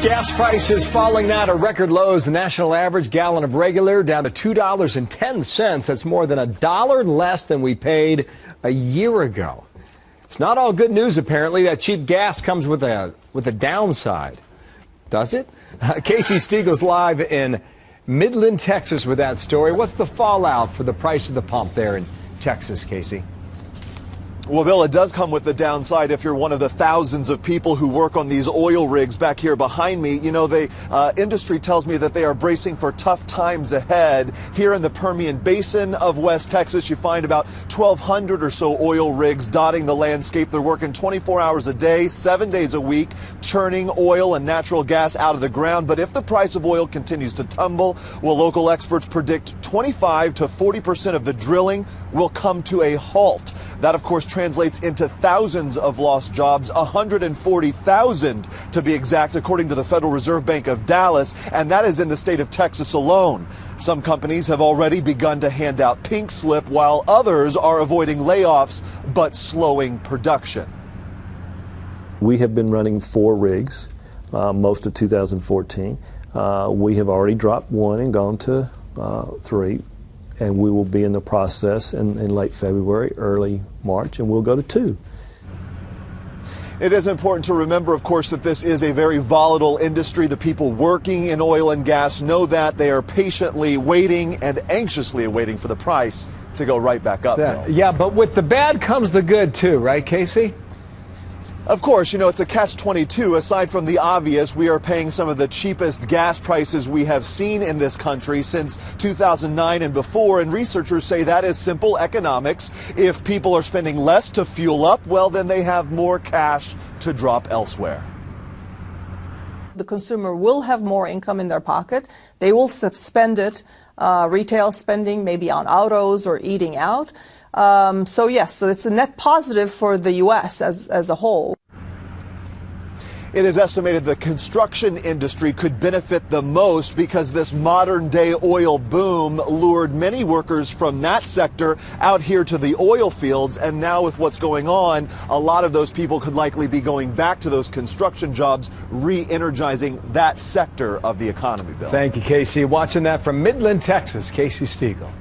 Gas prices falling now to record lows. The national average gallon of regular down to $2.10. That's more than $1 less than we paid a year ago. It's not all good news, apparently. That cheap gas comes with a downside. Does it? Casey Stiegel's live in Midland, Texas with that story. What's the fallout for the price of the pump there in Texas, Casey? Well, Bill, it does come with the downside if you're one of the thousands of people who work on these oil rigs back here behind me. You know, the industry tells me that they are bracing for tough times ahead. Here in the Permian Basin of West Texas, you find about 1,200 or so oil rigs dotting the landscape. They're working 24 hours a day, 7 days a week, churning oil and natural gas out of the ground. But if the price of oil continues to tumble, well, local experts predict 25 to 40% of the drilling will come to a halt. That, of course, translates into thousands of lost jobs, 140,000 to be exact, according to the Federal Reserve Bank of Dallas, and that is in the state of Texas alone. Some companies have already begun to hand out pink slip, while others are avoiding layoffs but slowing production. We have been running 4 rigs most of 2014. We have already dropped 1 and gone to 3. And we will be in the process in late February, early March, and we'll go to 2. It is important to remember, of course, that this is a very volatile industry. The people working in oil and gas know that. They are patiently waiting and anxiously awaiting for the price to go right back up. Yeah, but with the bad comes the good, too, right, Casey? Of course, you know, it's a catch-22. Aside from the obvious, we are paying some of the cheapest gas prices we have seen in this country since 2009 and before, and researchers say that is simple economics. If people are spending less to fuel up, well, then they have more cash to drop elsewhere. The consumer will have more income in their pocket. They will spend it, retail spending, maybe on autos or eating out. So yes, so it's a net positive for the U.S. as a whole. It is estimated the construction industry could benefit the most because this modern-day oil boom lured many workers from that sector out here to the oil fields. And now with what's going on, a lot of those people could likely be going back to those construction jobs, re-energizing that sector of the economy, Bill. Thank you, Casey. Watching that from Midland, Texas, Casey Stiegel.